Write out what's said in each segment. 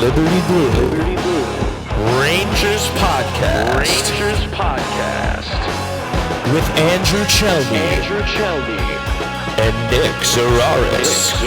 Liberty Blue Rangers Podcast. With Andrew Chelney and Nick Zararis.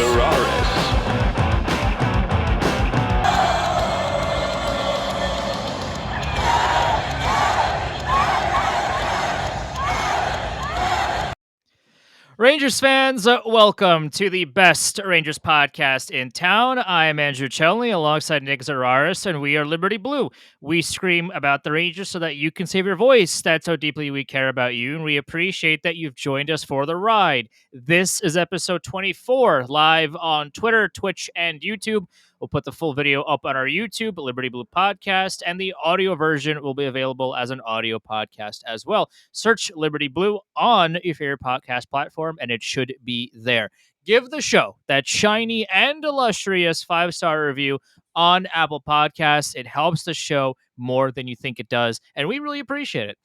Rangers fans, welcome to the best Rangers podcast in town. I am Andrew Chelney alongside Nick Zararis, and we are Liberty Blue. We scream about the Rangers so that you can save your voice. That's how deeply we care about you, and we appreciate that you've joined us for the ride. This is episode 24, live on Twitter, Twitch, and YouTube. We'll put the full video up on our YouTube, Liberty Blue Podcast, and the audio version will be available as an audio podcast as well. Search Liberty Blue on your favorite podcast platform, and it should be there. Give the show that shiny and illustrious 5-star review on Apple Podcasts. It helps the show more than you think it does, and we really appreciate it.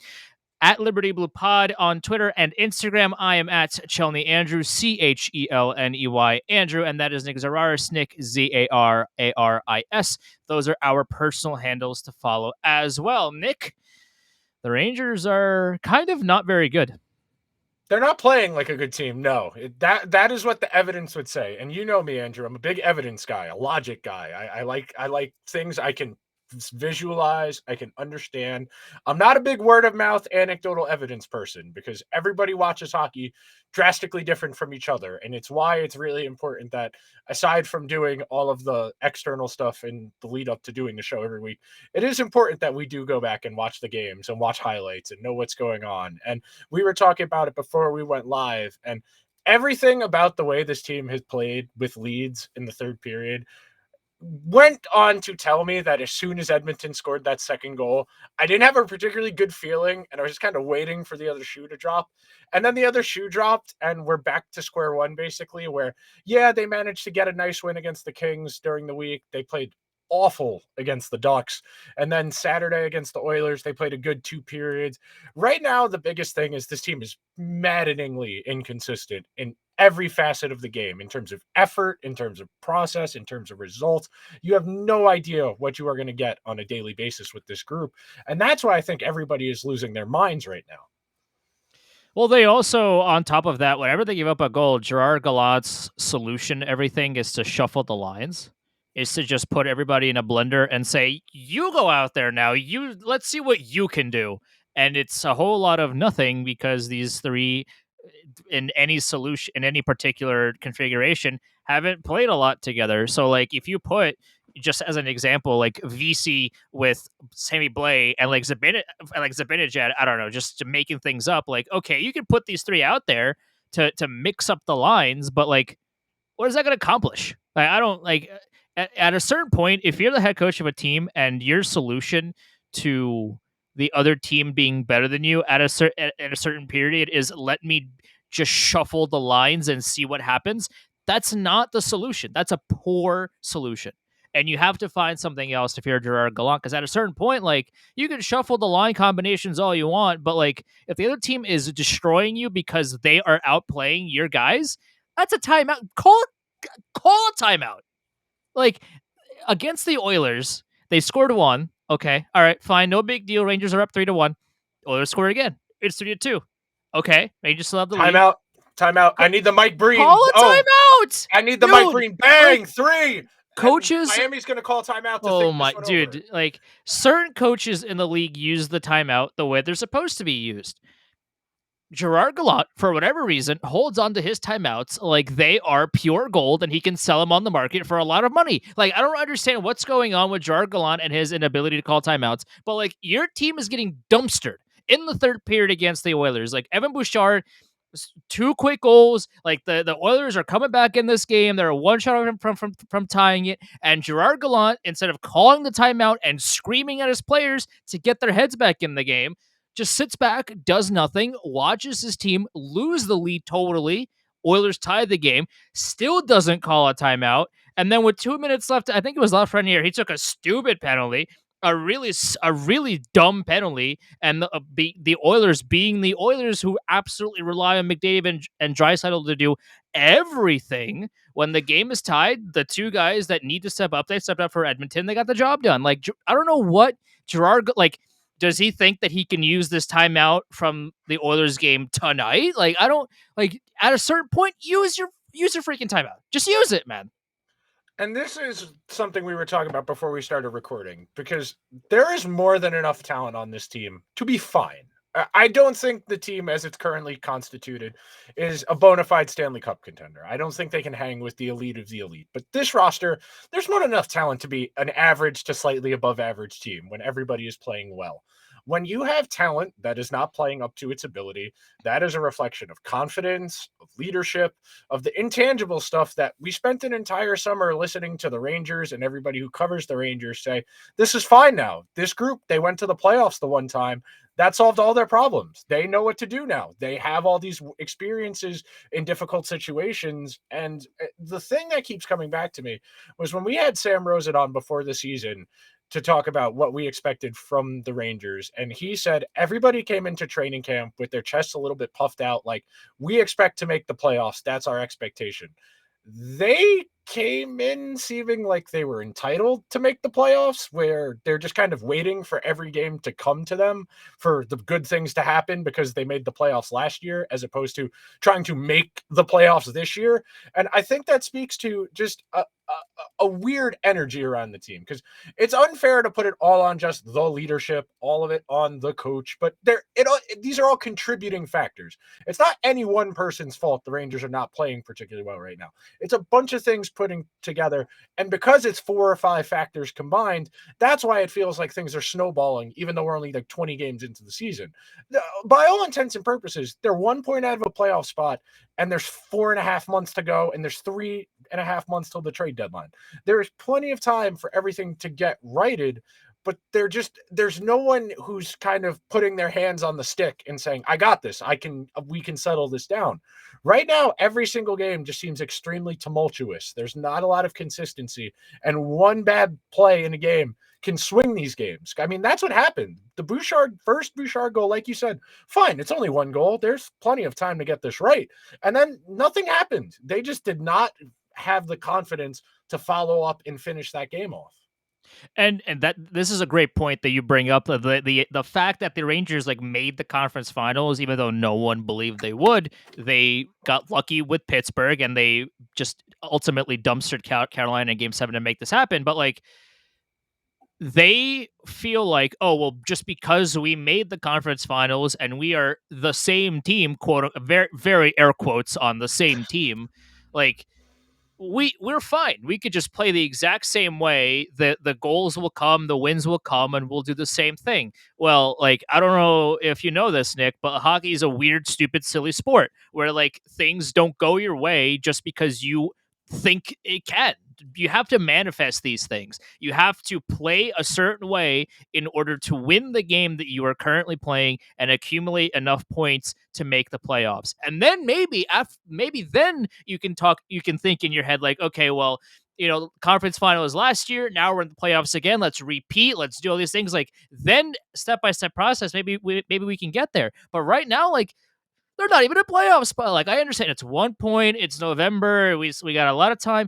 At Liberty Blue Pod on Twitter and Instagram, I am at Chelney Andrew, Chelney Andrew, and that is Nick Zararis, Nick Zararis. Those are our personal handles to follow as well. Nick, the Rangers are kind of not very good. They're not playing like a good team. No, that is what the evidence would say. And you know me, Andrew. I'm a big evidence guy, a logic guy. I like things I can visualize, I can understand. I'm not a big word of mouth anecdotal evidence person because everybody watches hockey drastically different from each other, and it's why it's really important that aside from doing all of the external stuff in the lead up to doing the show every week, it is important that we do go back and watch the games and watch highlights and know what's going on. And we were talking about it before we went live, and everything about the way this team has played with leads in the third period went on to tell me that as soon as Edmonton scored that second goal, I didn't have a particularly good feeling, and I was just kind of waiting for the other shoe to drop. And then the other shoe dropped, and we're back to square one, basically, where, yeah, they managed to get a nice win against the Kings during the week. They played awful against the Ducks. And then Saturday against the Oilers, they played a good 2 periods. Right now, the biggest thing is this team is maddeningly inconsistent in every facet of the game, in terms of effort, in terms of process, in terms of results. You have no idea what you are going to get on a daily basis with this group. And that's why I think everybody is losing their minds right now. Well, they also, on top of that, whenever they give up a goal, Gerard Gallant's solution to everything is to shuffle the lines. Is to just put everybody in a blender and say, you go out there now, let's see what you can do. And it's a whole lot of nothing because these three in any solution, in any particular configuration, haven't played a lot together. So like if you put, just as an example, like VC with Sammy Blais and like Zabinajad, I don't know, just making things up, like, okay, you can put these three out there to mix up the lines, but like, what is that going to accomplish? Like, I don't like at a certain point, if you're the head coach of a team and your solution to the other team being better than you at a certain period is let me just shuffle the lines and see what happens, that's not the solution. That's a poor solution. And you have to find something else if you're Gerard Gallant, because at a certain point, like, you can shuffle the line combinations all you want, but like if the other team is destroying you because they are outplaying your guys, that's a timeout. Call a timeout. Like, against the Oilers, they scored 1. Okay. All right. Fine. No big deal. Rangers are up 3-1. Oilers score again. It's 3-2. Okay. Rangers still have the lead. Timeout. I need the Mike Breen. Call a timeout. I need the Mike Breen. Bang. Like, 3. Coaches. And Miami's going to call timeout. Oh my dude. Over. Like, certain coaches in the league use the timeout the way they're supposed to be used. Gerard Gallant, for whatever reason, holds on to his timeouts like they are pure gold and he can sell them on the market for a lot of money. Like, I don't understand what's going on with Gerard Gallant and his inability to call timeouts, but like, your team is getting dumpstered in the third period against the Oilers. Like, Evan Bouchard, 2 quick goals. Like, the Oilers are coming back in this game. They're 1 shot from tying it. And Gerard Gallant, instead of calling the timeout and screaming at his players to get their heads back in the game, just sits back, does nothing, watches his team lose the lead totally. Oilers tie the game, still doesn't call a timeout. And then with 2 minutes left, I think it was left right here, he took a stupid penalty. a really dumb penalty, and the Oilers being the Oilers who absolutely rely on McDavid and Draisaitl to do everything. When the game is tied, the two guys that need to step up, they stepped up for Edmonton. They got the job done. Like, I don't know what like. Does he think that he can use this timeout from the Oilers game tonight? Like, I don't like. At a certain point, use your freaking timeout. Just use it, man. And this is something we were talking about before we started recording, because there is more than enough talent on this team to be fine. I don't think the team as it's currently constituted is a bona fide Stanley Cup contender. I don't think they can hang with the elite of the elite. But this roster, there's not enough talent to be an average to slightly above average team when everybody is playing well. When you have talent that is not playing up to its ability, that is a reflection of confidence, of leadership, of the intangible stuff that we spent an entire summer listening to the Rangers and everybody who covers the Rangers say, this is fine now. This group, they went to the playoffs the one time. That solved all their problems. They know what to do now. They have all these experiences in difficult situations. And the thing that keeps coming back to me was when we had Sam Rosen on before the season to talk about what we expected from the Rangers. And he said everybody came into training camp with their chests a little bit puffed out, like, we expect to make the playoffs. That's our expectation. They came in seeming like they were entitled to make the playoffs, where they're just kind of waiting for every game to come to them, for the good things to happen because they made the playoffs last year, as opposed to trying to make the playoffs this year. And I think that speaks to just a weird energy around the team, because it's unfair to put it all on just the leadership, all of it on the coach, but these are all contributing factors. It's not any one person's fault the Rangers are not playing particularly well right now. It's a bunch of things putting together, and because it's 4 or 5 factors combined, that's why it feels like things are snowballing, even though we're only like 20 games into the season. By all intents and purposes, they're 1 point out of a playoff spot, and there's 4.5 months to go, and there's 3.5 months till the trade deadline. There is plenty of time for everything to get righted, but there's no one who's kind of putting their hands on the stick and saying, I got this. We can settle this down. Right now, every single game just seems extremely tumultuous. There's not a lot of consistency, and one bad play in a game can swing these games. I mean, that's what happened. The first Bouchard goal, like you said, fine, it's only 1 goal. There's plenty of time to get this right. And then nothing happened. They just did not have the confidence to follow up and finish that game off. And that this is a great point that you bring up, the fact that the Rangers like made the conference finals even though no one believed they would. They got lucky with Pittsburgh, and they just ultimately dumpstered Carolina in Game 7 to make this happen. But like, they feel like, oh well, just because we made the conference finals and we are the same team, quote, very very air quotes on the same team, like, we're fine. We could just play the exact same way. The goals will come, the wins will come, and we'll do the same thing. Well, like, I don't know if you know this, Nick, but hockey is a weird, stupid, silly sport where like things don't go your way just because you think it can. You have to manifest these things. You have to play a certain way in order to win the game that you are currently playing and accumulate enough points to make the playoffs. And then maybe then you can think in your head like, okay, well, conference finals last year, now we're in the playoffs again. Let's repeat. Let's do all these things. Like, then step-by-step process, maybe we can get there. But right now, like, they're not even a playoff spot. Like, I understand it's 1 point. It's November. We got a lot of time.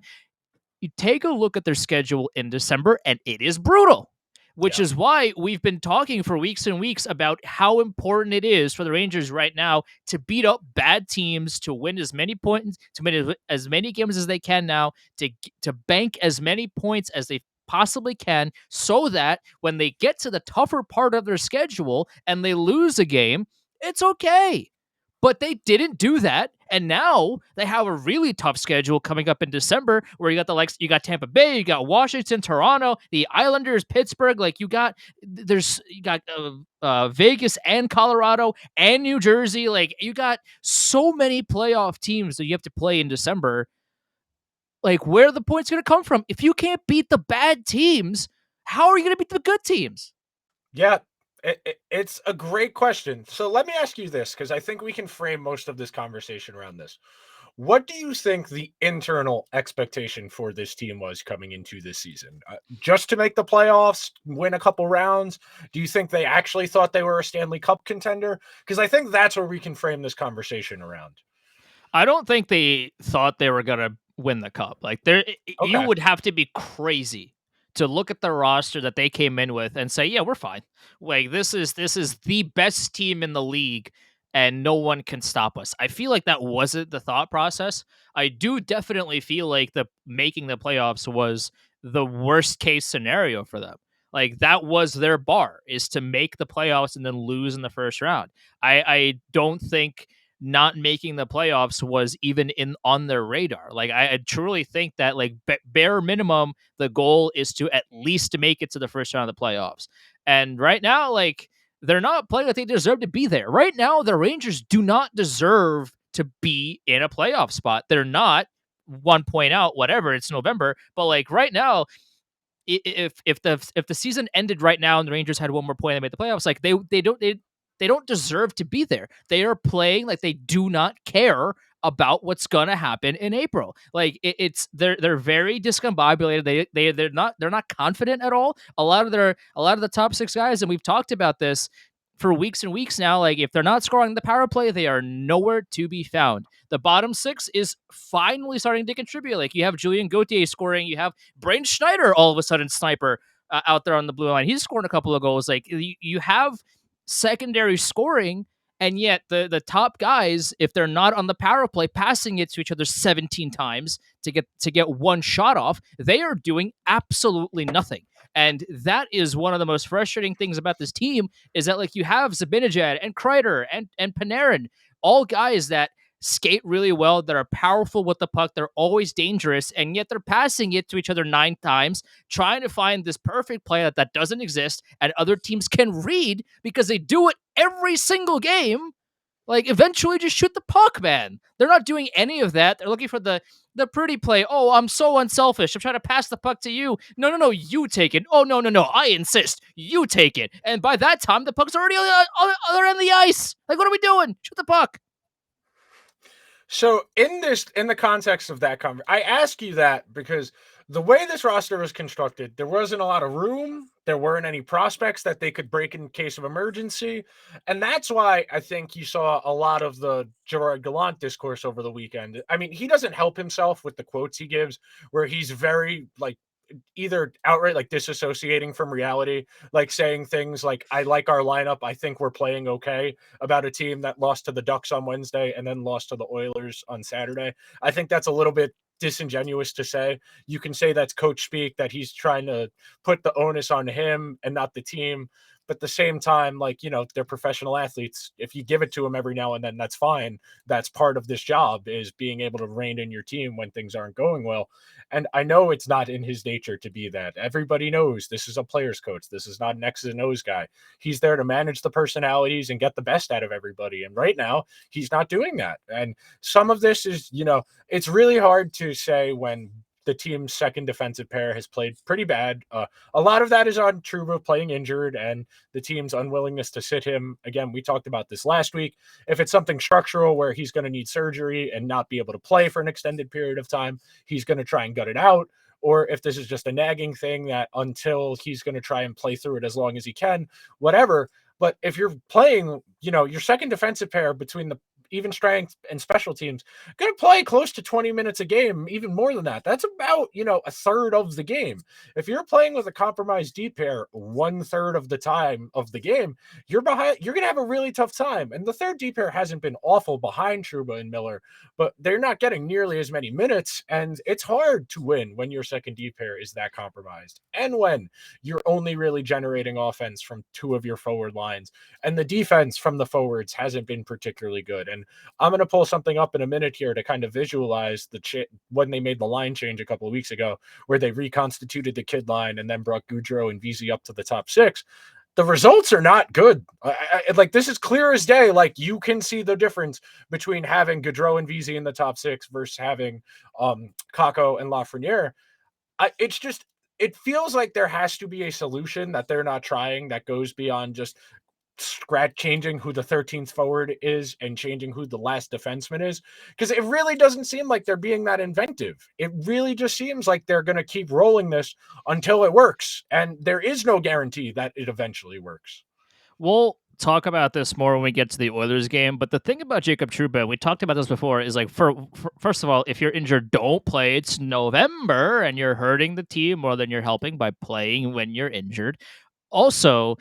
You take a look at their schedule in December, and it is brutal, which is why we've been talking for weeks and weeks about how important it is for the Rangers right now to beat up bad teams, to win as many points, to win as many games as they can now, to bank as many points as they possibly can, so that when they get to the tougher part of their schedule and they lose a game, it's okay. But they didn't do that, and now they have a really tough schedule coming up in December, where you got Tampa Bay, you got Washington, Toronto, the Islanders, Pittsburgh. Like, you got Vegas and Colorado and New Jersey. Like, you got so many playoff teams that you have to play in December. Like, where are the points going to come from? If you can't beat the bad teams, how are you going to beat the good teams? Yeah. It's a great question. So let me ask you this, because I think we can frame most of this conversation around this. What do you think the internal expectation for this team was coming into this season? Just to make the playoffs, win a couple rounds? Do you think they actually thought they were a Stanley Cup contender? Because I think that's where we can frame this conversation around. I don't think they thought they were gonna win the cup. Like you Okay. would have to be crazy to look at the roster that they came in with and say, "Yeah, we're fine." Like this is the best team in the league, and no one can stop us. I feel like that wasn't the thought process. I do definitely feel like the making the playoffs was the worst case scenario for them. Like that was their bar, is to make the playoffs and then lose in the first round. I don't think not making the playoffs was even in on their radar. Like I truly think that like bare minimum, the goal is to at least make it to the first round of the playoffs. And right now, like they're not playing like they deserve to be there. Right now, the Rangers do not deserve to be in a playoff spot. They're not. 1 point out, whatever. It's November, but like right now, if the season ended right now and the Rangers had one more point and made the playoffs, like they don't deserve to be there. They are playing like they do not care about what's gonna happen in April. Like it's they're very discombobulated. They're not confident at all. A lot of the top six guys, and we've talked about this for weeks and weeks now. Like if they're not scoring the power play, they are nowhere to be found. The bottom six is finally starting to contribute. Like you have Julian Gauthier scoring, you have Brain Schneider all of a sudden sniper out there on the blue line. He's scoring a couple of goals. Like you have secondary scoring, and yet the top guys, if they're not on the power play, passing it to each other 17 times to get one shot off, they are doing absolutely nothing. And that is one of the most frustrating things about this team is that like you have Zibanejad and Kreider and Panarin, all guys that skate really well, that are powerful with the puck, they're always dangerous, and yet they're passing it to each other 9 times, trying to find this perfect play that doesn't exist and other teams can read because they do it every single game. Like eventually just shoot the puck, man. They're not doing any of that. They're looking for the pretty play. Oh, I'm so unselfish. I'm trying to pass the puck to you. No, you take it. Oh, no. I insist. You take it. And by that time, the puck's already on the other end of the ice. Like, what are we doing? Shoot the puck. So in the context of that I ask you that because the way this roster was constructed, there wasn't a lot of room. There weren't any prospects that they could break in case of emergency. And that's why I think you saw a lot of the Gerard Gallant discourse over the weekend. I mean, he doesn't help himself with the quotes he gives, where he's very like either outright like disassociating from reality, like saying things like, I like our lineup, I think we're playing okay, about a team that lost to the Ducks on Wednesday and then lost to the Oilers on Saturday. I think that's a little bit disingenuous to say. You can say that's coach speak, that he's trying to put the onus on him and not the team. But at the same time, like, they're professional athletes. If you give it to them every now and then, that's fine. That's part of this job, is being able to rein in your team when things aren't going well. And I know it's not in his nature to be that. Everybody knows this is a player's coach. This is not an X's and O's guy. He's there to manage the personalities and get the best out of everybody. And right now, he's not doing that. And some of this is, it's really hard to say when the team's second defensive pair has played pretty bad. A lot of that is on Trouba playing injured and the team's unwillingness to sit him. Again, we talked about this last week. If it's something structural where he's going to need surgery and not be able to play for an extended period of time, he's going to try and gut it out. Or if this is just a nagging thing that until he's going to try and play through it as long as he can, whatever. But if you're playing, your second defensive pair between the even strength and special teams, going to play close to 20 minutes a game, even more than that. That's about, a third of the game. If you're playing with a compromised deep pair 1/3 of the time of the game, you're going to have a really tough time. And the third deep pair hasn't been awful behind Trouba and Miller, but they're not getting nearly as many minutes. And it's hard to win when your second deep pair is that compromised. And when you're only really generating offense from two of your forward lines, and the defense from the forwards hasn't been particularly good. And I'm going to pull something up in a minute here to kind of visualize when they made the line change a couple of weeks ago, where they reconstituted the kid line and then brought Goudreau and VZ up to the top six. The results are not good. Like, this is clear as day. Like, you can see the difference between having Goudreau and VZ in the top six versus having Kakko and Lafreniere. It feels like there has to be a solution that they're not trying that goes beyond just changing who the 13th forward is and changing who the last defenseman is, because it really doesn't seem like they're being that inventive. It really just seems like they're going to keep rolling this until it works, and there is no guarantee that it eventually works. We'll talk about this more when we get to the Oilers game, but the thing about Jacob Trouba, and we talked about this before, is like, for first of all, if you're injured, don't play. It's November, and you're hurting the team more than you're helping by playing when you're injured. Also,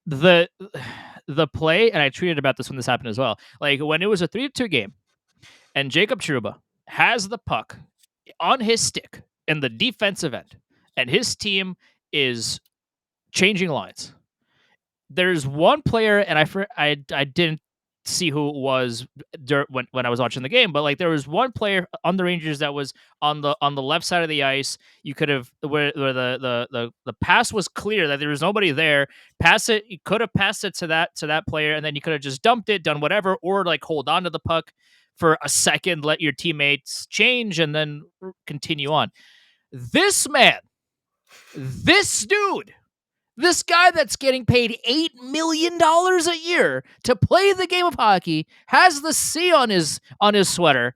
the play, and I tweeted about this when this happened as well. Like when it was a 3-2 game, and Jacob Trouba has the puck on his stick in the defensive end, and his team is changing lines. There's one player, and I didn't see who it was when I was watching the game, but like there was one player on the Rangers that was on the left side of the ice. You could have where the pass was clear that there was nobody there. Pass it, you could have passed it to that player, and then you could have just dumped it, done whatever, or like hold on to the puck for a second, let your teammates change, and then continue on. This man, this dude. This guy that's getting paid $8 million a year to play the game of hockey has the C on his sweater.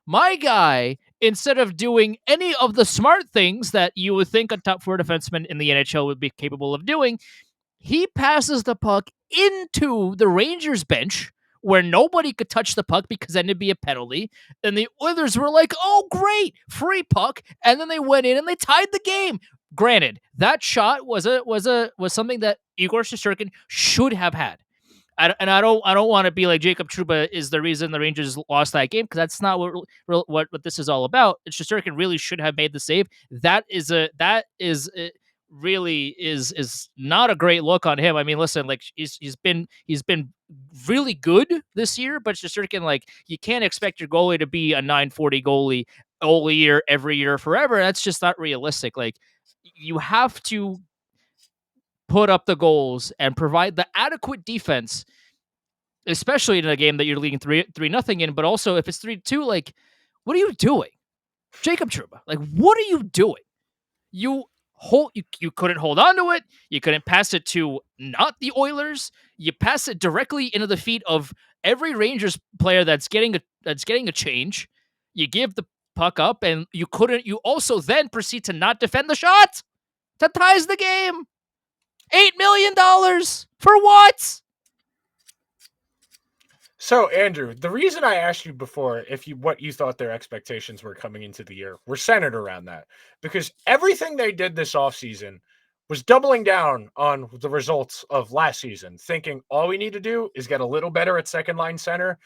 My guy, instead of doing any of the smart things that you would think a top 4 defenseman in the NHL would be capable of doing, he passes the puck into the Rangers bench where nobody could touch the puck because then it'd be a penalty. And the Oilers were like, oh, great, free puck. And then they went in and they tied the game. Granted, that shot was something that Igor Shesterkin should have had. I don't want to be like Jacob Trouba is the reason the Rangers lost that game, because that's not what this is all about. Shesterkin really should have made the save. That is really not a great look on him. I mean, listen, like he's been really good this year, but Shesterkin, like, you can't expect your goalie to be a 940 goalie all year, every year, forever. That's just not realistic. Like, you have to put up the goals and provide the adequate defense, especially in a game that you're leading 3-0 in, but also if it's 3-2, like, what are you doing? Jacob Trouba, like, what are you doing? You couldn't hold on to it. You couldn't pass it to not the Oilers. You pass it directly into the feet of every Rangers player that's getting a change. You give the puck up, and you also then proceed to not defend the shot that ties the game. $8 million for what? So, Andrew, the reason I asked you before what you thought their expectations were coming into the year were centered around that, because everything they did this offseason was doubling down on the results of last season, thinking all we need to do is get a little better at second line center.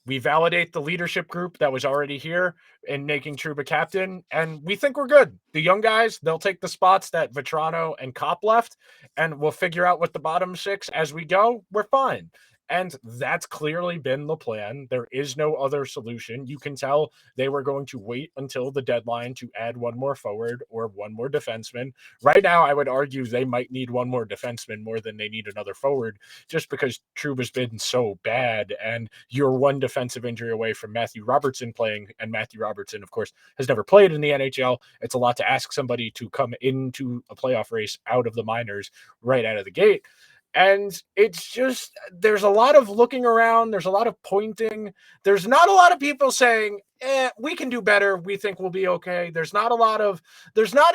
We validate the leadership group that was already here in making Trouba captain, and we think we're good. The young guys, they'll take the spots that Vetrano and Kopp left, and we'll figure out what the bottom 6 as we go. We're fine. And that's clearly been the plan. There is no other solution. You can tell they were going to wait until the deadline to add one more forward or one more defenseman. Right now, I would argue they might need one more defenseman more than they need another forward, just because Trouba's been so bad, and you're one defensive injury away from Matthew Robertson playing, and Matthew Robertson, of course, has never played in the NHL. It's a lot to ask somebody to come into a playoff race out of the minors right out of the gate. And it's just, there's a lot of looking around. There's a lot of pointing. There's not a lot of people saying, we can do better. We think we'll be okay. There's not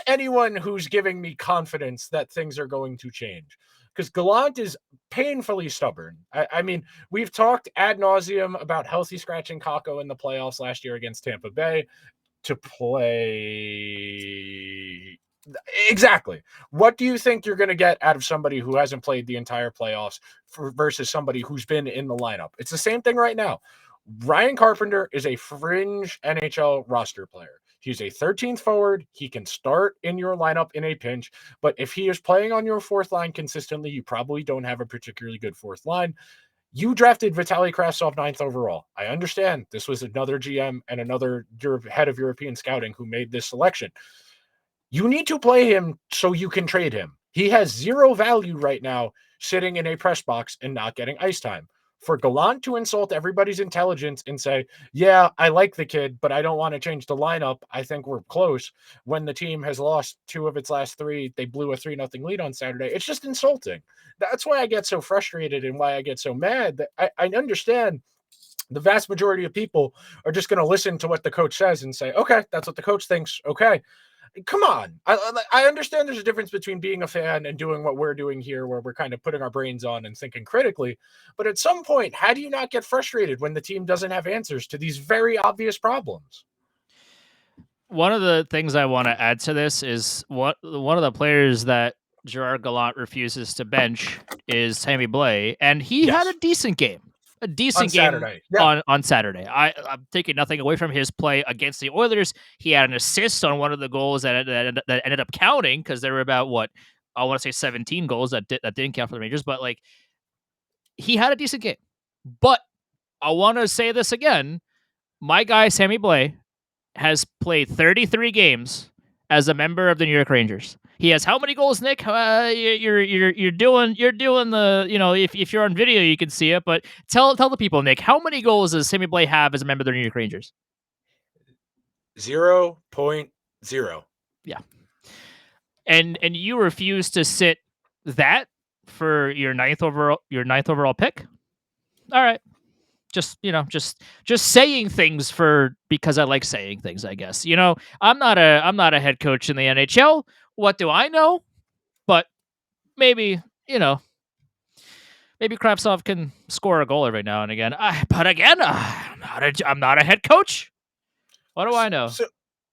anyone who's giving me confidence that things are going to change, because Gallant is painfully stubborn. I mean, we've talked ad nauseum about healthy scratching Kakko in the playoffs last year against Tampa Bay to play. Exactly. What do you think you're going to get out of somebody who hasn't played the entire playoffs versus somebody who's been in the lineup? It's the same thing right now. Ryan Carpenter is a fringe NHL roster player. He's a 13th forward. He can start in your lineup in a pinch, but if he is playing on your fourth line consistently, you probably don't have a particularly good fourth line. You drafted Vitaly Kravtsov 9th overall. I understand this was another GM and another head of European scouting who made this selection. You need to play him so you can trade him. He has zero value right now sitting in a press box and not getting ice time. For Gallant to insult everybody's intelligence and say, yeah, I like the kid, but I don't want to change the lineup. I think we're close. When the team has lost 2 of its last 3, they blew a 3-0 lead on Saturday. It's just insulting. That's why I get so frustrated and why I get so mad. That I understand the vast majority of people are just going to listen to what the coach says and say, okay, that's what the coach thinks. Okay. Come on. I understand there's a difference between being a fan and doing what we're doing here, where we're kind of putting our brains on and thinking critically. But at some point, how do you not get frustrated when the team doesn't have answers to these very obvious problems? One of the things I want to add to this is one of the players that Gerard Gallant refuses to bench is Sammy Blais, and he had Yes. a decent game. A On decent game Saturday. Yeah. on Saturday. I'm taking nothing away from his play against the Oilers. He had an assist on one of the goals that ended up counting, because there were about, what, I want to say 17 goals that didn't count for the Rangers, but like, he had a decent game. But I want to say this again. My guy Sammy Blais has played 33 games as a member of the New York Rangers. He has how many goals, Nick? You're doing the, if you're on video you can see it, but tell the people, Nick, how many goals does Sammy Blais have as a member of the New York Rangers? 0.0. Yeah. And you refuse to sit that for your ninth overall pick? All right. Just saying things because I like saying things, I guess. I'm not a head coach in the NHL. What do I know? But maybe Kravtsov can score a goal every now and again. But again, I'm not a head coach. What do I know?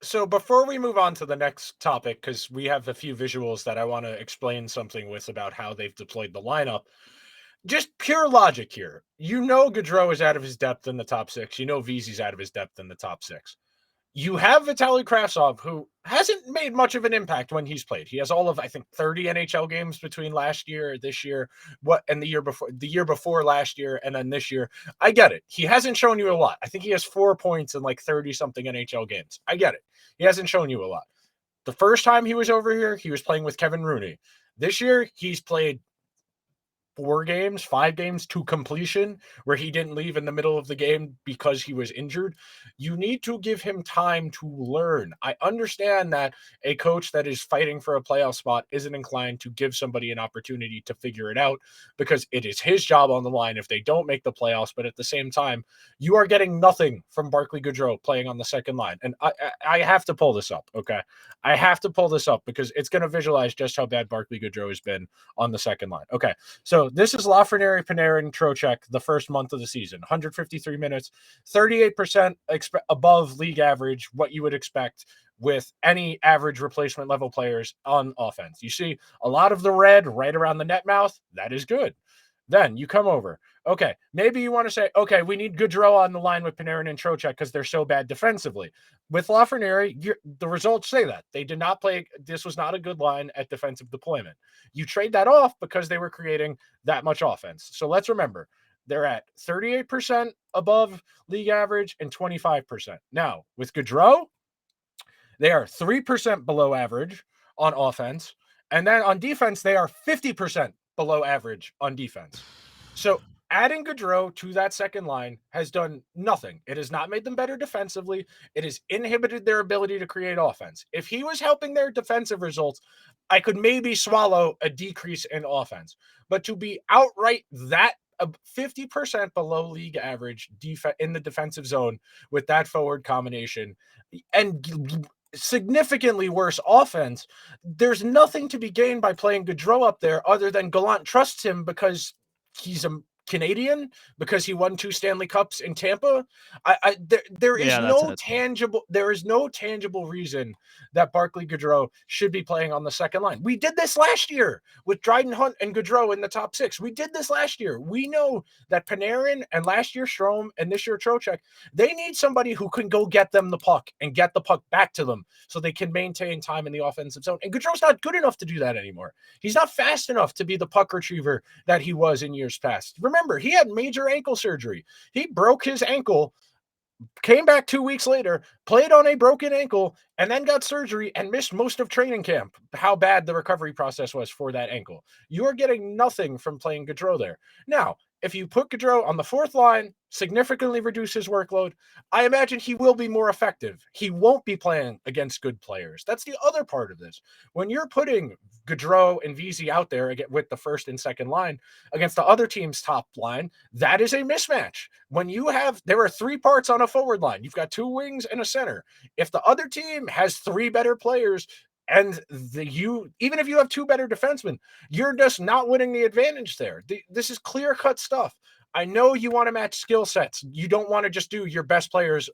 So before we move on to the next topic, because we have a few visuals that I want to explain something with about how they've deployed the lineup. Just pure logic here. Gaudreau is out of his depth in the top 6. Vesey's out of his depth in the top 6. You have Vitaly Kravtsov, who hasn't made much of an impact when he's played. He has all of, I think, 30 NHL games between last year, this year, and the year before last year, and then this year. I get it. He hasn't shown you a lot. I think he has 4 points in like 30-something NHL games. I get it. He hasn't shown you a lot. The first time he was over here, he was playing with Kevin Rooney. This year, he's played 5 games to completion, where he didn't leave in the middle of the game because he was injured. You need to give him time to learn. I understand that a coach that is fighting for a playoff spot isn't inclined to give somebody an opportunity to figure it out, because it is his job on the line if they don't make the playoffs. But at the same time, you are getting nothing from Barclay Goodrow playing on the second line. And I have to pull this up, okay? I have to pull this up because it's going to visualize just how bad Barclay Goodrow has been on the second line. Okay, so this is Lafreniere, Panarin, Trocheck, the first month of the season. 153 minutes, 38% above league average, what you would expect with any average replacement level players on offense. You see a lot of the red right around the net mouth. That is good. Then you come over. Okay, maybe you want to say, okay, we need Goudreau on the line with Panarin and Trocheck because they're so bad defensively. With Lafreniere, the results say that. They did not play. This was not a good line at defensive deployment. You trade that off because they were creating that much offense. So let's remember, they're at 38% above league average and 25%. Now, with Goudreau, they are 3% below average on offense. And then on defense, they are 50% below average on defense. So adding Goudreau to that second line has done nothing. It has not made them better defensively. It has inhibited their ability to create offense. If he was helping their defensive results, I could maybe swallow a decrease in offense. But to be outright that 50% below league average in the defensive zone with that forward combination and significantly worse offense, there's nothing to be gained by playing Goudreau up there other than Gallant trusts him because he's a Canadian, because he won 2 Stanley Cups in Tampa. There is no tangible reason that Barclay Goudreau should be playing on the second line. We did this last year with Dryden Hunt and Goudreau in the top 6. We did this last year. We know that Panarin and last year Strome and this year Trocheck, they need somebody who can go get them the puck and get the puck back to them so they can maintain time in the offensive zone. And Goudreau's not good enough to do that anymore. He's not fast enough to be the puck retriever that he was in years past. Remember, he had major ankle surgery. He broke his ankle, came back 2 weeks later, played on a broken ankle, and then got surgery and missed most of training camp. How bad the recovery process was for that ankle. You are getting nothing from playing Goudreau there. Now, if you put Gaudreau on the fourth line, significantly reduce his workload, I imagine he will be more effective. He won't be playing against good players. That's the other part of this. When you're putting Gaudreau and VZ out there with the first and second line against the other team's top line, that is a mismatch. When there are 3 parts on a forward line. You've got 2 wings and a center. If the other team has 3 better players, and even if you have 2 better defensemen, you're just not winning the advantage there. This is clear-cut stuff. I know you want to match skill sets. You don't want to just do your best players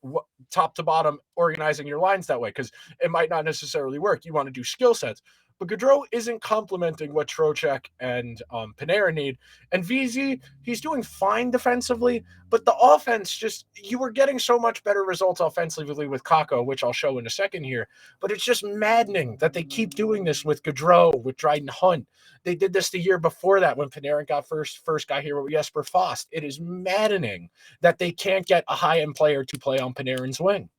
top to bottom, organizing your lines that way, because it might not necessarily work. You want to do skill sets. But Gaudreau isn't complementing what Trocheck and Panarin need. And VZ, he's doing fine defensively, but the offense you were getting so much better results offensively with Kakko, which I'll show in a second here. But it's just maddening that they keep doing this with Gaudreau, with Dryden Hunt. They did this the year before that when Panarin got first guy here with Jesper Fast. It is maddening that they can't get a high-end player to play on Panarin's wing.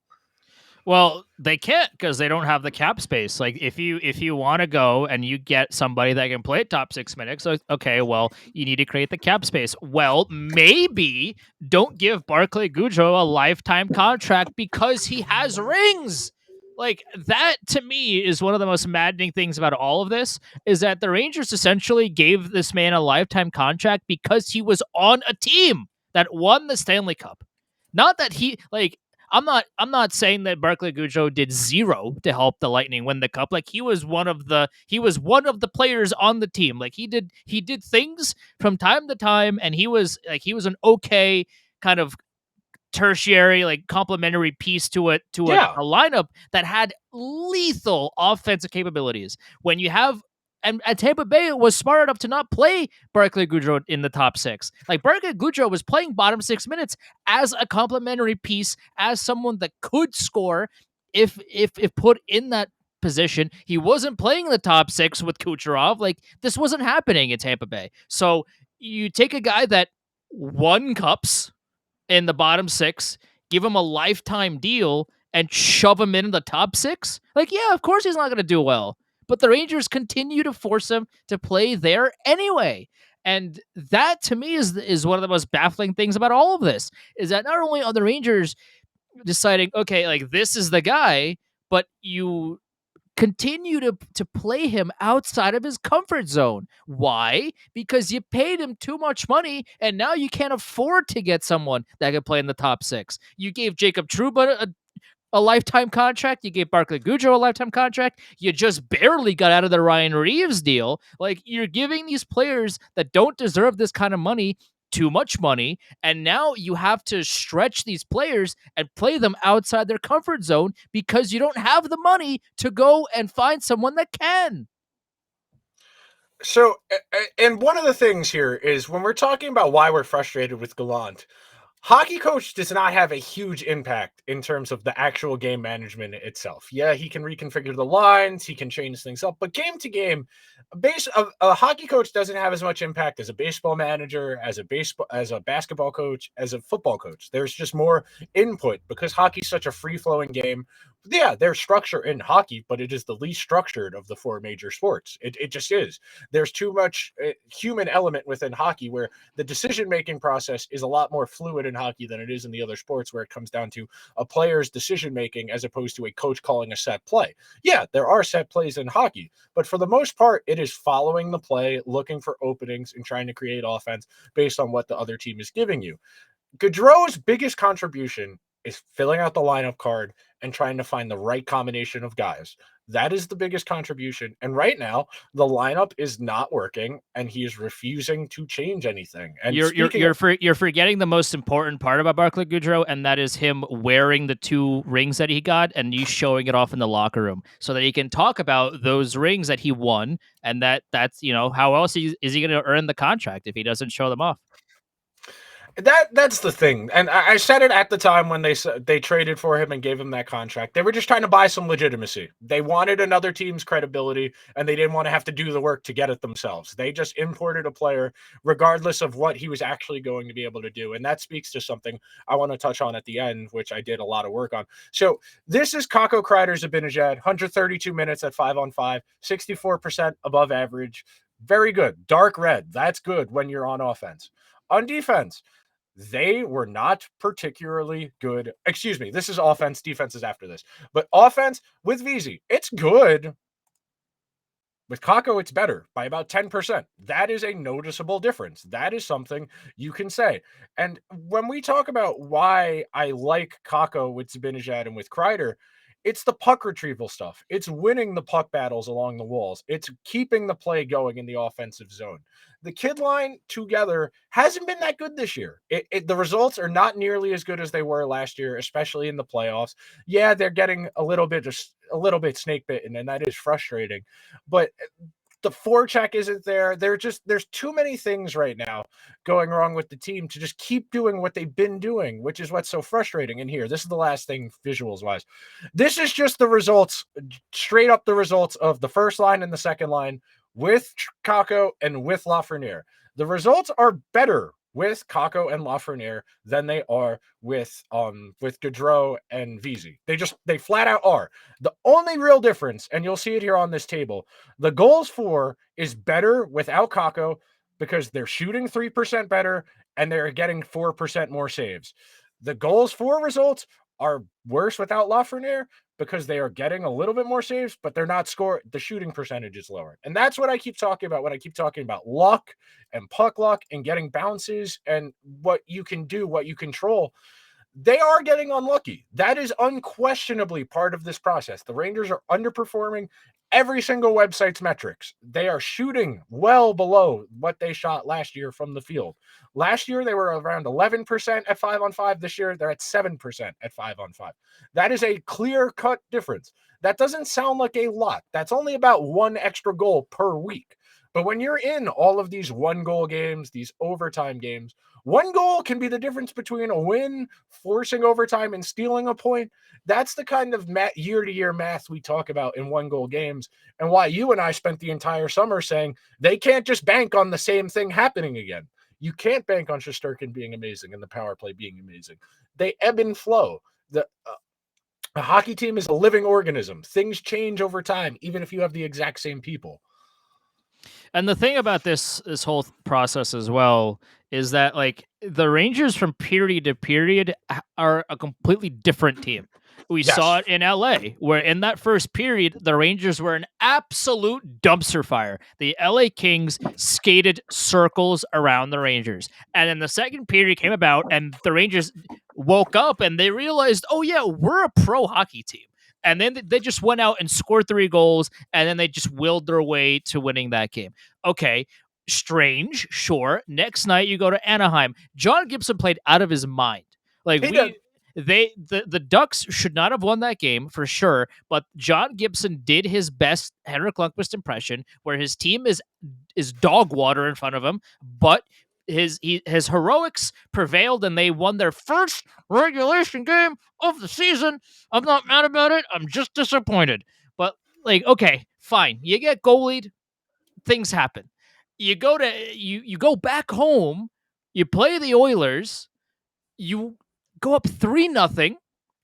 Well, they can't because they don't have the cap space. Like if you want to go and you get somebody that can play top 6 minutes, okay, well, you need to create the cap space. Well, maybe don't give Barclay Goodrow a lifetime contract because he has rings. Like that to me is one of the most maddening things about all of this is that the Rangers essentially gave this man a lifetime contract because he was on a team that won the Stanley Cup. Not that I'm not saying that Barclay Goodrow did zero to help the Lightning win the cup. Like he was one of the players on the team. Like he did things from time to time, and he was an okay kind of tertiary, like complementary piece to a lineup that had lethal offensive capabilities. When you have and Tampa Bay was smart enough to not play Barclay Goodrow in the top 6. Like Barclay Goodrow was playing bottom 6 minutes as a complementary piece, as someone that could score if put in that position. He wasn't playing in the top 6 with Kucherov. Like this wasn't happening in Tampa Bay. So you take a guy that won cups in the bottom 6, give him a lifetime deal, and shove him in the top 6. Like, yeah, of course he's not going to do well. But the Rangers continue to force him to play there anyway. And that, to me, is one of the most baffling things about all of this, is that not only are the Rangers deciding, okay, like, this is the guy, but you continue to play him outside of his comfort zone. Why? Because you paid him too much money, and now you can't afford to get someone that can play in the top 6. You gave Jacob Trouba a lifetime contract. You gave Barclay Goodrow a lifetime contract. You just barely got out of the Ryan Reeves deal. Like, you're giving these players that don't deserve this kind of money too much money, and now you have to stretch these players and play them outside their comfort zone because you don't have the money to go and find someone that can. So, and one of the things here is when we're talking about why we're frustrated with Gallant, hockey coach does not have a huge impact in terms of the actual game management itself. Yeah, he can reconfigure the lines, he can change things up, but game to game, a hockey coach doesn't have as much impact as a baseball manager, as a basketball coach, as a football coach. There's just more input because hockey's such a free-flowing game. Yeah, there's structure in hockey, but it is the least structured of the 4 major sports. It just is. There's too much human element within hockey where the decision-making process is a lot more fluid in hockey than it is in the other sports, where it comes down to a player's decision-making as opposed to a coach calling a set play. Yeah, there are set plays in hockey, but for the most part, it is following the play, looking for openings, and trying to create offense based on what the other team is giving you. Gaudreau's biggest contribution is filling out the lineup card and trying to find the right combination of guys. That is the biggest contribution. And right now, the lineup is not working, and he is refusing to change anything. And you're forgetting the most important part about Barclay Goodrow, and that is him wearing the 2 rings that he got, and you showing it off in the locker room, so that he can talk about those rings that he won, and that's how else is he going to earn the contract if he doesn't show them off? That's the thing. And I said it at the time when they traded for him and gave him that contract. They were just trying to buy some legitimacy. They wanted another team's credibility, and they didn't want to have to do the work to get it themselves. They just imported a player regardless of what he was actually going to be able to do. And that speaks to something I want to touch on at the end, which I did a lot of work on. So this is Kakko, Kreider, Zibanejad, 132 minutes at 5-on-5, 64% above average. Very good. Dark red. That's good when you're on offense. On defense, they were not particularly good. Excuse me, this is offense. Defense is after this. But offense with VZ, it's good. With Kakko, it's better by about 10%. That is a noticeable difference. That is something you can say. And when we talk about why I like Kakko with Zibanejad and with Kreider, it's the puck retrieval stuff. It's winning the puck battles along the walls. It's keeping the play going in the offensive zone. The kid line together hasn't been that good this year. The results are not nearly as good as they were last year, especially in the playoffs. Yeah, they're getting a little bit snake bitten, and that is frustrating. But the forecheck isn't there. There's too many things right now going wrong with the team to just keep doing what they've been doing, which is what's so frustrating. And here, this is the last thing visuals wise. This is just the results, straight up the results of the first line and the second line with Kakko and with Lafreniere. The results are better with Kakko and Lafreniere than they are with Gaudreau and VZ. They flat out are. The only real difference, and you'll see it here on this table, the goals for is better without Kakko because they're shooting 3% better and they're getting 4% more saves. The goals for results are worse without Lafreniere because they are getting a little bit more saves, but they're not scoring. The shooting percentage is lower. And that's what I keep talking about when I keep talking about luck and puck luck and getting bounces and what you can do, what you control. They are getting unlucky. That is unquestionably part of this process. The Rangers are underperforming every single website's metrics. They are shooting well below what they shot last year from the field. Last year, they were around 11% at 5-on-5. This year, they're at 7% at 5-on-5. That is a clear-cut difference. That doesn't sound like a lot. That's only about one extra goal per week. But when you're in all of these one-goal games, these overtime games, one goal can be the difference between a win, forcing overtime, and stealing a point. That's the kind of year-to-year math we talk about in one-goal games, and why you and I spent the entire summer saying they can't just bank on the same thing happening again. You can't bank on Shesterkin being amazing and the power play being amazing. They ebb and flow. A hockey team is a living organism. Things change over time, even if you have the exact same people. And the thing about this whole process as well is that like the Rangers from period to period are a completely different team. We saw it in LA, where in that first period, the Rangers were an absolute dumpster fire. The LA Kings skated circles around the Rangers. And then the second period came about, and the Rangers woke up and they realized, oh, yeah, we're a pro hockey team. And then they just went out and scored 3 goals, and then they just willed their way to winning that game. Okay, strange, sure. Next night, you go to Anaheim. John Gibson played out of his mind. Like, the Ducks should not have won that game for sure, but John Gibson did his best Henrik Lundqvist impression, where his team is dog water in front of him, but his heroics prevailed and they won their first regulation game of the season. I'm not mad about it. I'm just disappointed. But like, okay, fine. You get goalied, things happen. You go back home, you play the Oilers, you go up 3-0.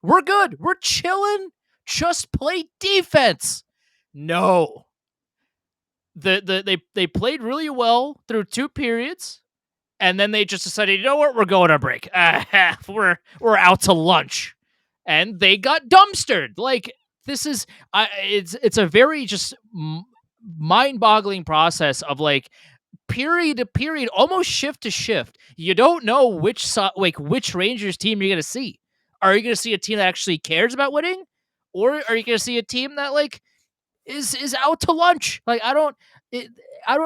We're good. We're chilling. Just play defense. No. They played really well through 2 periods. And then they just decided, you know what, we're going on break. We're out to lunch, and they got dumpstered. Like this is, it's a very just mind-boggling process of like period to period, almost shift to shift. You don't know which Rangers team you're gonna see. Are you gonna see a team that actually cares about winning, or are you gonna see a team that like is out to lunch? Like I don't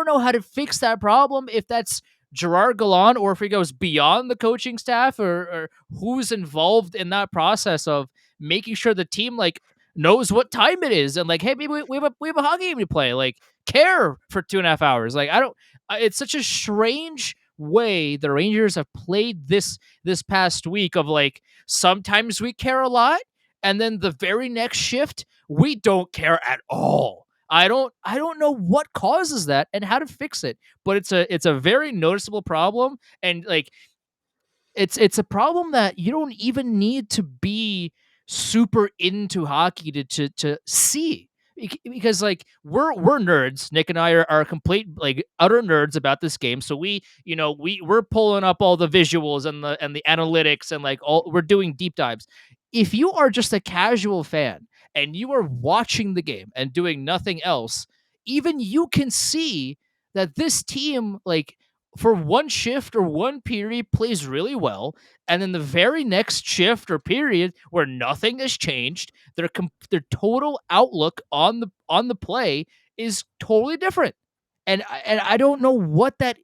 know how to fix that problem if that's Gerard Gallant, or if he goes beyond the coaching staff, or who's involved in that process of making sure the team like knows what time it is and like, hey, maybe we have a hockey game to play. Like, care for 2.5 hours. Like, I don't. It's such a strange way the Rangers have played this past week. Of like, sometimes we care a lot, and then the very next shift we don't care at all. I don't know what causes that and how to fix it, but it's a very noticeable problem, and like it's a problem that you don't even need to be super into hockey to see. because like we're nerds. Nick and I are complete like utter nerds about this game. So we're pulling up all the visuals and the analytics and like all we're doing deep dives. If you are just a casual fan and you are watching the game and doing nothing else, even you can see that this team like for one shift or one period plays really well, and then the very next shift or period where nothing has changed, their total outlook on the play is totally different. And I don't know what that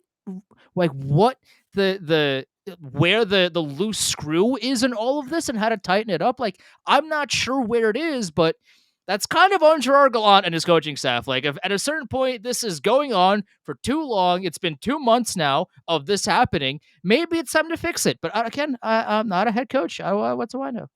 like what the where the loose screw is in all of this and how to tighten it up. Like I'm not sure where it is, but that's kind of on Gerard Gallant and his coaching staff. Like, if at a certain point this is going on for too long, it's been 2 months now of this happening. Maybe it's time to fix it. But again, I'm not a head coach. What do I know?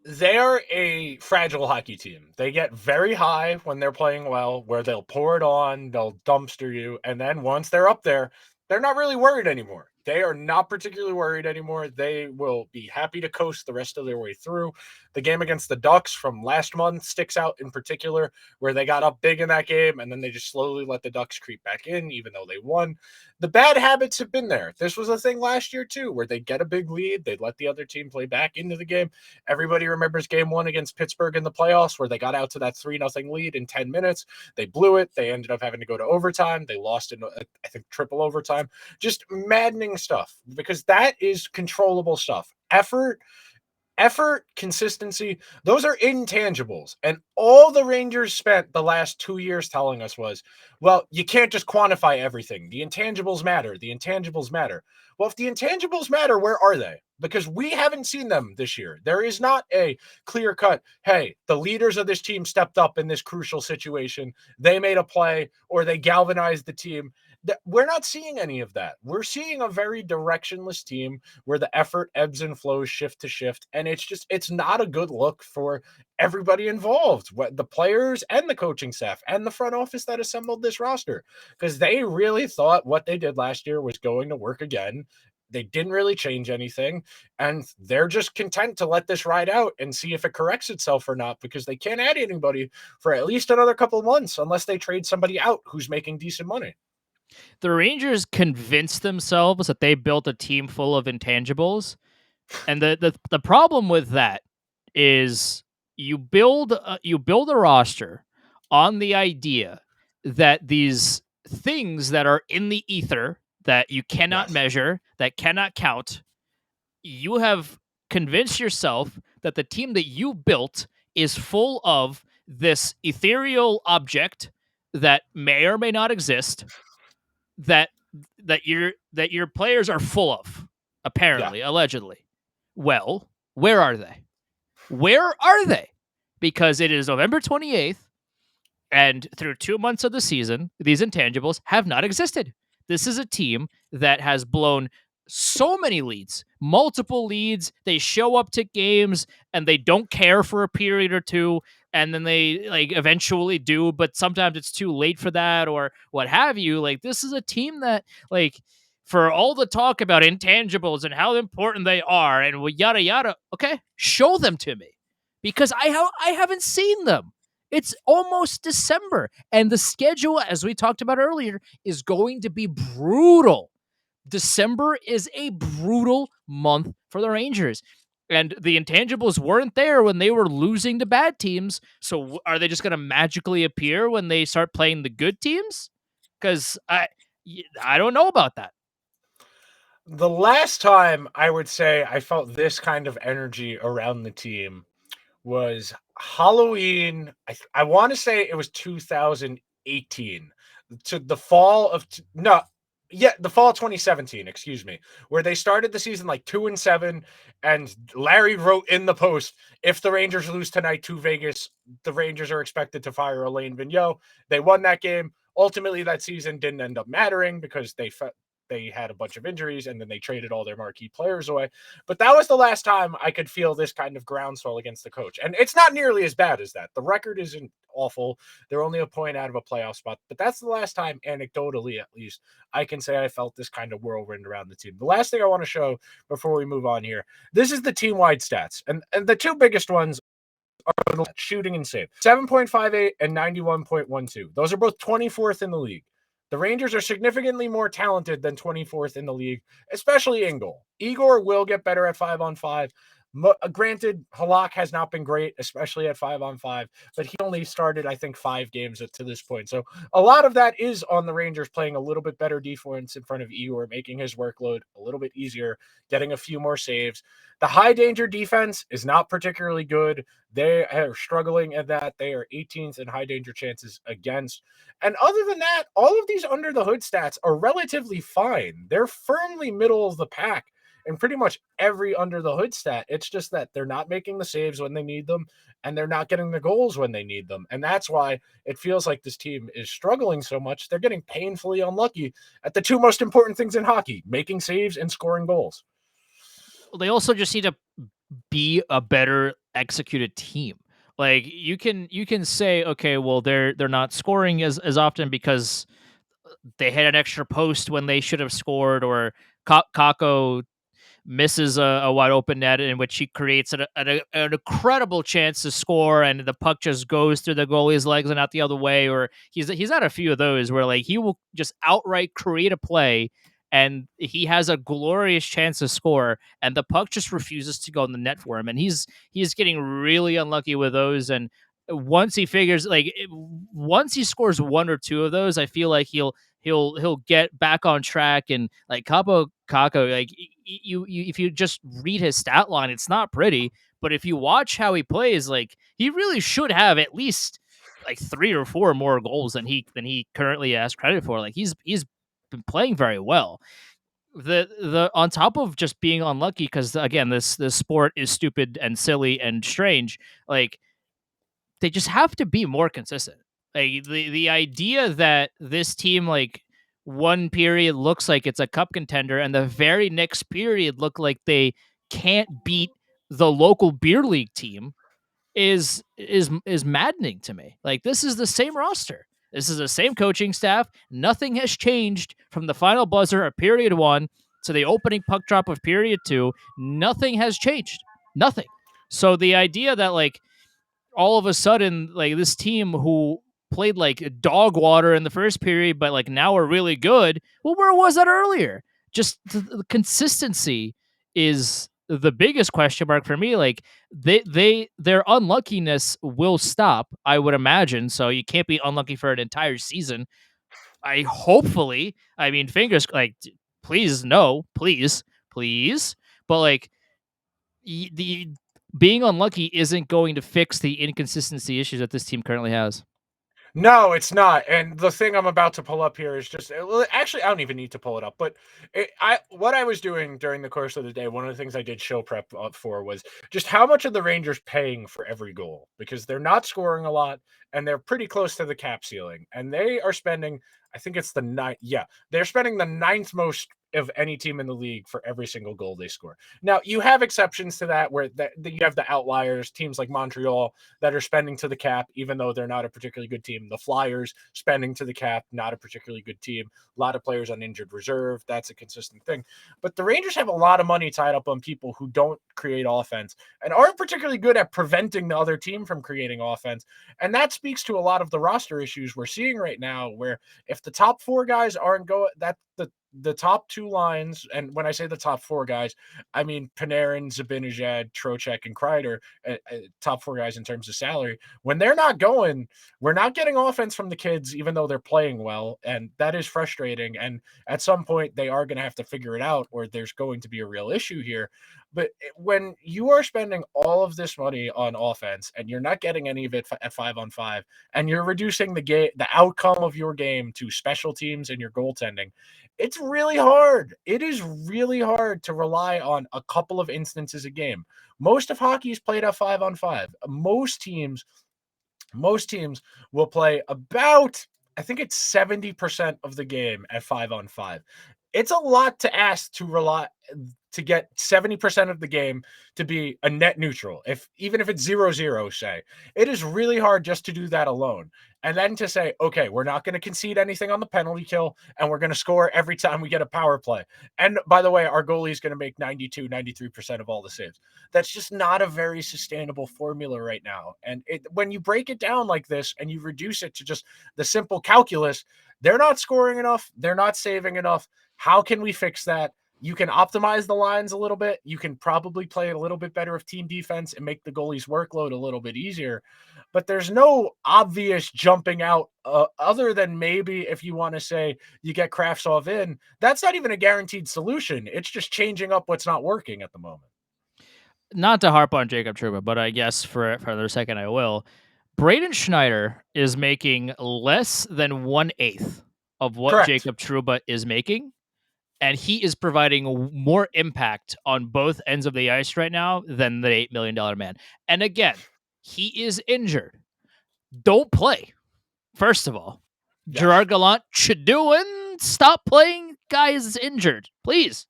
They're a fragile hockey team. They get very high when they're playing well, where they'll pour it on, they'll dumpster you, and then once they're up there, they're not really worried anymore. They are not particularly worried anymore. They will be happy to coast the rest of their way through. The game against the Ducks from last month sticks out in particular, where they got up big in that game, and then they just slowly let the Ducks creep back in, even though they won. The bad habits have been there. This was a thing last year, too, where they'd get a big lead, they'd let the other team play back into the game. Everybody remembers game one against Pittsburgh in the playoffs, where they got out to that 3-0 lead in 10 minutes. They blew it. They ended up having to go to overtime. They lost in, I think, triple overtime. Just maddening stuff, because that is controllable stuff. Effort, consistency, those are intangibles. And all the Rangers spent the last 2 years telling us was, well, you can't just quantify everything. The intangibles matter. The intangibles matter. Well, if the intangibles matter, where are they? Because we haven't seen them this year. There is not a clear cut, hey, the leaders of this team stepped up in this crucial situation. They made a play or they galvanized the team. We're not seeing any of that. We're seeing a very directionless team where the effort ebbs and flows shift to shift. And it's not a good look for everybody involved, the players and the coaching staff and the front office that assembled this roster, because they really thought what they did last year was going to work again. They didn't really change anything, and they're just content to let this ride out and see if it corrects itself or not, because they can't add anybody for at least another couple of months unless they trade somebody out who's making decent money. The Rangers convinced themselves that they built a team full of intangibles, and the problem with that is you build a roster on the idea that these things that are in the ether that you cannot measure, that cannot count, you have convinced yourself that the team that you built is full of this ethereal object that may or may not exist, that your players are full of, apparently, allegedly. Well, where are they? Where are they? Because it is November 28th, and through 2 months of the season, these intangibles have not existed. This is a team that has blown so many leads, multiple leads. They show up to games and they don't care for a period or two, and then they like eventually do, but sometimes it's too late for that or what have you. Like, this is a team that, like, for all the talk about intangibles and how important they are and yada yada, okay, show them to me, because I haven't seen them. It's almost December, and the schedule, as we talked about earlier, is going to be brutal. December is a brutal month for the Rangers. And the intangibles weren't there when they were losing to bad teams. So are they just going to magically appear when they start playing the good teams? Because I don't know about that. The last time I would say I felt this kind of energy around the team was Halloween. I want to say it was 2018 to the fall of the fall of 2017, excuse me, where they started the season like 2-7, and Larry wrote in the post, if the Rangers lose tonight to Vegas, the Rangers are expected to fire Alain Vigneault. They won that game. Ultimately, that season didn't end up mattering because they had a bunch of injuries, and then they traded all their marquee players away. But that was the last time I could feel this kind of groundswell against the coach. And it's not nearly as bad as that. The record isn't awful. They're only a point out of a playoff spot. But that's the last time, anecdotally at least, I can say I felt this kind of whirlwind around the team. The last thing I want to show before we move on here, this is the team-wide stats. And the two biggest ones are shooting and save. 7.58 and 91.12. Those are both 24th in the league. The Rangers are significantly more talented than 24th in the league, especially in goal. Igor will get better at 5-on-5. Granted, Halak has not been great, especially at 5-on-5, but he only started, I think, 5 games to this point. So a lot of that is on the Rangers playing a little bit better defense in front of Igor, making his workload a little bit easier, getting a few more saves. The high danger defense is not particularly good. They are struggling at that. They are 18th in high danger chances against. And other than that, all of these under the hood stats are relatively fine. They're firmly middle of the pack in pretty much every under the hood stat. It's just that they're not making the saves when they need them, and they're not getting the goals when they need them. And that's why it feels like this team is struggling so much. They're getting painfully unlucky at the two most important things in hockey, making saves and scoring goals. They also just need to be a better executed team. Like you can say, okay, well they're not scoring as often because they had an extra post when they should have scored, or Kako misses a wide open net in which he creates an incredible chance to score, and the puck just goes through the goalie's legs and out the other way. Or he's had a few of those where like he will just outright create a play and he has a glorious chance to score, and the puck just refuses to go in the net for him, and he's getting really unlucky with those. And once he figures once he scores one or two of those, I feel like he'll get back on track. And like Kako, like you if you just read his stat line, it's not pretty, but if you watch how he plays, like he really should have at least like 3 or 4 more goals than he currently has credit for. Like he's been playing very well. The on top of just being unlucky, because again, this sport is stupid and silly and strange, like they just have to be more consistent. Like the idea that this team, like one period looks like it's a cup contender and the very next period look like they can't beat the local beer league team is maddening to me. Like this is the same roster. This is the same coaching staff. Nothing has changed from the final buzzer of period 1 to the opening puck drop of period 2. Nothing has changed. Nothing. So the idea that like all of a sudden, like this team who played like dog water in the first period, but like now are really good. Well, where was that earlier? Just the consistency is the biggest question mark for me. Like their unluckiness will stop, I would imagine. So you can't be unlucky for an entire season. I mean, fingers like, please, no, please. But like the being unlucky isn't going to fix the inconsistency issues that this team currently has. No, it's not. And the thing I'm about to pull up here is just actually, I don't even need to pull it up. But what I was doing during the course of the day, one of the things I did show prep for was just how much are the Rangers paying for every goal, because they're not scoring a lot and they're pretty close to the cap ceiling, and they are spending, I think it's the ninth. Yeah, they're spending the 9th most of any team in the league for every single goal they score. Now, you have exceptions to that where you have the outliers, teams like Montreal that are spending to the cap, even though they're not a particularly good team. The Flyers spending to the cap, not a particularly good team. A lot of players on injured reserve. That's a consistent thing. But the Rangers have a lot of money tied up on people who don't create offense and aren't particularly good at preventing the other team from creating offense. And that speaks to a lot of the roster issues we're seeing right now, where if the top 4 guys aren't going, the top 2 lines, and when I say the top 4 guys, I mean Panarin, Zibanejad, Trocheck, and Kreider, top 4 guys in terms of salary. When they're not going, we're not getting offense from the kids, even though they're playing well, and that is frustrating. And at some point, they are going to have to figure it out, or there's going to be a real issue here. But when you are spending all of this money on offense and you're not getting any of it at 5-on-5, and you're reducing the outcome of your game to special teams and your goaltending, it's really hard. It is really hard to rely on a couple of instances a game. Most of hockey is played at 5-on-5. Most teams will play about, I think it's 70% of the game at 5-on-5. It's a lot to ask to get 70% of the game to be a net neutral. Even if it's 0-0, say, it is really hard just to do that alone. And then to say, okay, we're not going to concede anything on the penalty kill, and we're going to score every time we get a power play. And by the way, our goalie is going to make 92, 93% of all the saves. That's just not a very sustainable formula right now. And when you break it down like this and you reduce it to just the simple calculus, they're not scoring enough. They're not saving enough. How can we fix that? You can optimize the lines a little bit. You can probably play a little bit better of team defense and make the goalie's workload a little bit easier. But there's no obvious jumping out other than maybe if you want to say you get Kravtsov in. That's not even a guaranteed solution. It's just changing up what's not working at the moment. Not to harp on Jacob Trouba, but I guess for another second I will. Braden Schneider is making less than 1/8 of what Correct. Jacob Trouba is making. And he is providing more impact on both ends of the ice right now than the $8 million man. And again, he is injured. Don't play, first of all. Yes. Gerard Gallant should do and stop playing guys injured. Please.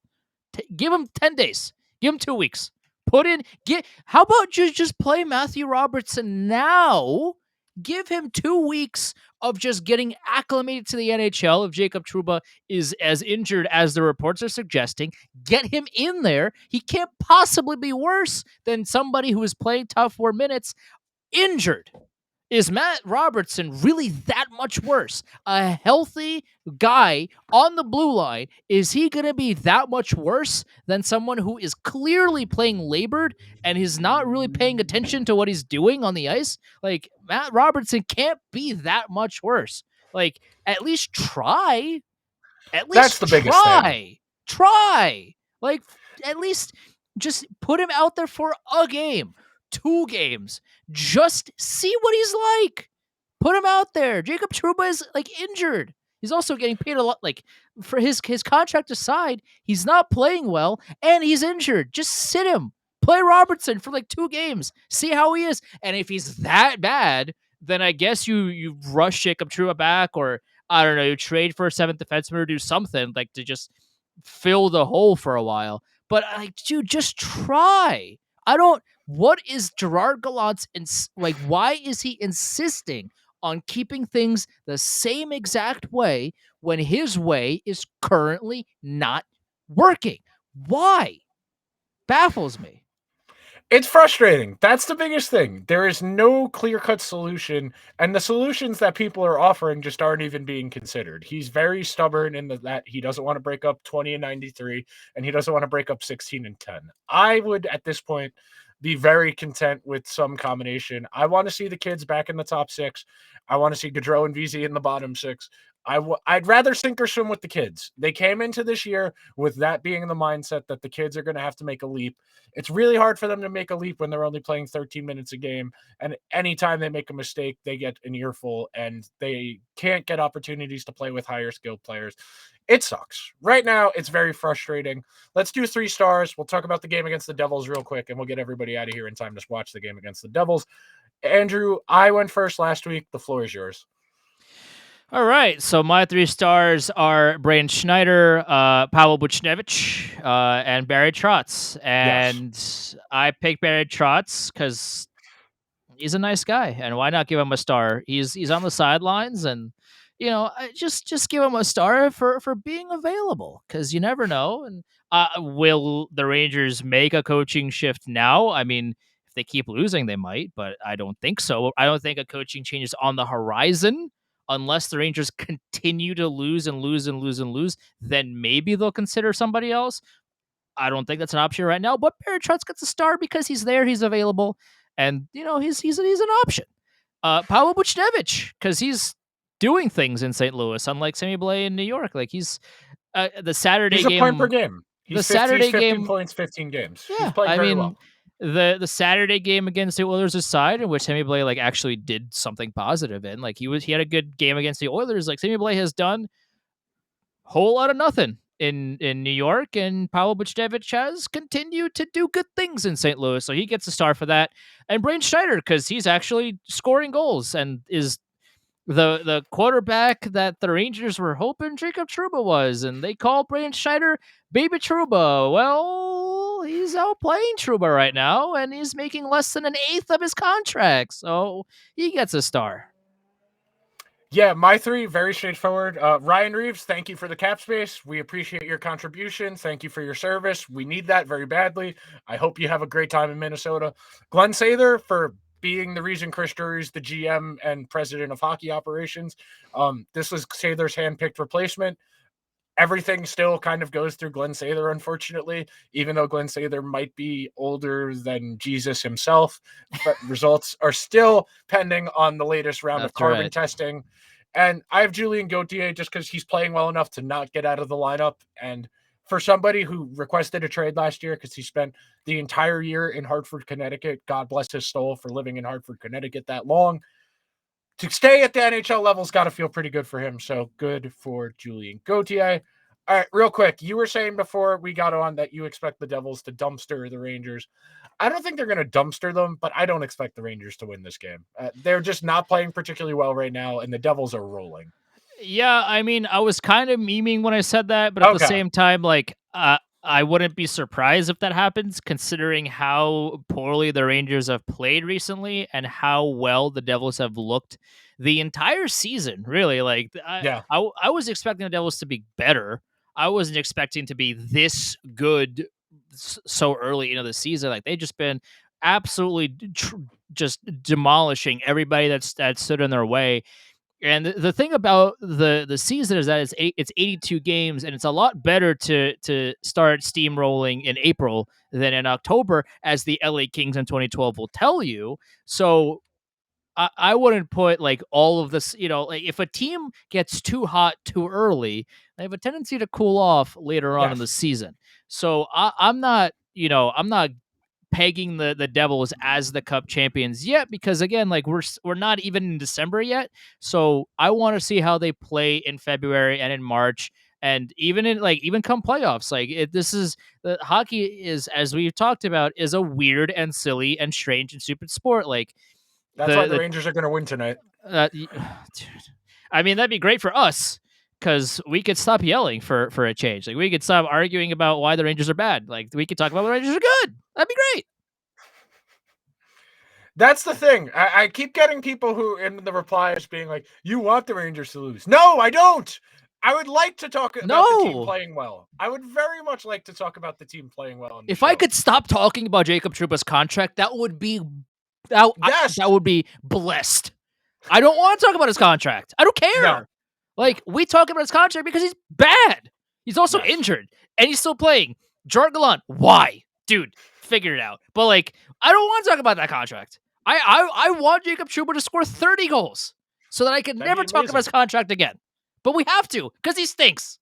Give him 10 days. Give him 2 weeks. How about you just play Matthew Robertson now? Give him 2 weeks of just getting acclimated to the NHL. If Jacob Trouba is as injured as the reports are suggesting, get him in there. He can't possibly be worse than somebody who is playing top 4 minutes injured. Is Matt Robertson really that much worse? A healthy guy on the blue line, is he going to be that much worse than someone who is clearly playing labored and is not really paying attention to what he's doing on the ice? Like, Matt Robertson can't be that much worse. Like, at least try. That's the biggest thing. Try. Like, at least just put him out there for a game. 2 games. Just see what he's like. Put him out there. Jacob Trouba is injured. He's also getting paid a lot. For his contract aside, he's not playing well and he's injured. Just sit him. Play Robertson for 2 games. See how he is. And if he's that bad, then I guess you rush Jacob Trouba back, or I don't know, you trade for a 7th defenseman or do something to just fill the hole for a while. But dude, just try. What is Gerard Gallant's why is he insisting on keeping things the same exact way when his way is currently not working? Why? Baffles me. It's frustrating. That's the biggest thing. There is no clear-cut solution, and the solutions that people are offering just aren't even being considered. He's very stubborn in that he doesn't want to break up 20-93, and he doesn't want to break up 16-10. I would, at this point, be very content with some combination. I want to see the kids back in the top 6. I want to see Gaudreau and VZ in the bottom 6. I'd rather sink or swim with the kids. They came into this year with that being the mindset that the kids are going to have to make a leap. It's really hard for them to make a leap when they're only playing 13 minutes a game. And anytime they make a mistake, they get an earful and they can't get opportunities to play with higher skilled players. It sucks. Right now, it's very frustrating. Let's do 3 stars. We'll talk about the game against the Devils real quick, and we'll get everybody out of here in time to watch the game against the Devils. Andrew, I went first last week. The floor is yours. All right, so my 3 stars are Braden Schneider, Pavel Buchnevich, and Barry Trotz. And yes. I picked Barry Trotz because he's a nice guy, and why not give him a star? He's on the sidelines, and just give him a star for being available, because you never know. And will the Rangers make a coaching shift now? I mean, if they keep losing, they might, but I don't think so. I don't think a coaching change is on the horizon. Unless the Rangers continue to lose and lose and lose and lose, then maybe they'll consider somebody else. I don't think that's an option right now, but Barry Trotz gets a star because he's there, he's available, and he's an option. Pavel Buchnevich, because he's doing things in St. Louis, unlike Sammy Blais in New York. He's the Saturday game. He's a point per game. The Saturday 15 game points, 15 games. Yeah, he's playing very well. The Saturday game against the Oilers aside, in which Sammy Blais actually did something positive in, he had a good game against the Oilers. Sammy Blais has done whole lot of nothing in New York, and Pavel Buchnevich has continued to do good things in St. Louis, so he gets a star for that. And Braden Schneider, because he's actually scoring goals and is the quarterback that the Rangers were hoping Jacob Trouba was, and they call Braden Schneider Baby Trouba. Well, he's out playing Trouba right now, and he's making less than an eighth of his contract, so he gets a star. Yeah, my three, very straightforward. Ryan Reeves, thank you for the cap space. We appreciate your contribution. Thank you for your service. We need that very badly. I hope you have a great time in Minnesota. Glenn Sather, for being the reason Chris Drury's the GM and president of hockey operations. This was Sather's handpicked replacement. Everything still kind of goes through Glenn Sather, unfortunately, even though Glenn Sather might be older than Jesus himself. But results are still pending on the latest round of carbon testing. And I have Julien Gauthier just because he's playing well enough to not get out of the lineup. And for somebody who requested a trade last year because he spent the entire year in Hartford, Connecticut, God bless his soul for living in Hartford, Connecticut that long, to stay at the NHL level's got to feel pretty good for him. So good for Julien Gauthier. All right, real quick. You were saying before we got on that you expect the Devils to dumpster the Rangers. I don't think they're going to dumpster them, but I don't expect the Rangers to win this game. They're just not playing particularly well right now, and the Devils are rolling. Yeah, I mean, I was kind of memeing when I said that, but at the same time, like, I wouldn't be surprised if that happens, considering how poorly the Rangers have played recently and how well the Devils have looked the entire season. Really, like, I was expecting the Devils to be better. I wasn't expecting to be this good so early into the season. Like, they've just been absolutely just demolishing everybody that stood in their way. And the thing about the season is that it's 82 games, and it's a lot better to start steamrolling in April than in October, as the LA Kings in 2012 will tell you. So I wouldn't put like all of this, like if a team gets too hot too early, they have a tendency to cool off later on in the season. So I'm not pegging the Devils as the Cup champions yet, because again, like we're not even in December yet. So I want to see how they play in February and in March, and even come playoffs. Like this is the hockey is, as we've talked about, is a weird and silly and strange and stupid sport. Like that's why the Rangers are going to win tonight. I mean, that'd be great for us, because we could stop yelling for a change. Like we could stop arguing about why the Rangers are bad. Like we could talk about the Rangers are good. That'd be great. That's the thing. I keep getting people who in the replies being like, "You want the Rangers to lose?" No, I don't. I would like to talk about the team playing well. I would very much like to talk about the team playing well. If I could stop talking about Jacob Trouba's contract, that would be that would be blessed. I don't want to talk about his contract. I don't care. No. Like, we talk about his contract because he's bad. He's also injured, and he's still playing. Gerard Gallant, why? Dude, figure it out. But, like, I don't want to talk about that contract. I want Jacob Trouba to score 30 goals so that I can never talk about his contract again. But we have to, because he stinks.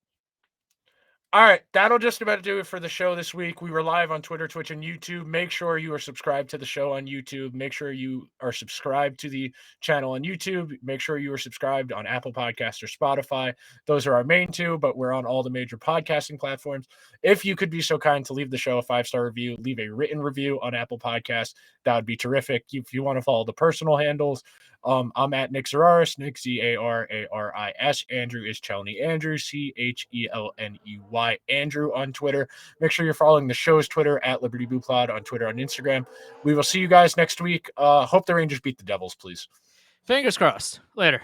All right, that'll just about do it for the show this week. We were live on Twitter, Twitch, and YouTube. Make sure you are subscribed to the show on YouTube. Make sure you are subscribed to the channel on YouTube. Make sure you are subscribed on Apple Podcasts or Spotify. Those are our main two, but we're on all the major podcasting platforms. If you could be so kind to leave the show a 5-star review, leave a written review on Apple Podcasts, that would be terrific. If you want to follow the personal handles, I'm at Nick Zararis, Nick Zararis. Andrew is Chelney Andrew, Chelney Andrew on Twitter. Make sure you're following the show's Twitter at Liberty Bouclade on Twitter, on Instagram. We will see you guys next week. Hope the Rangers beat the Devils, please. Fingers crossed. Later.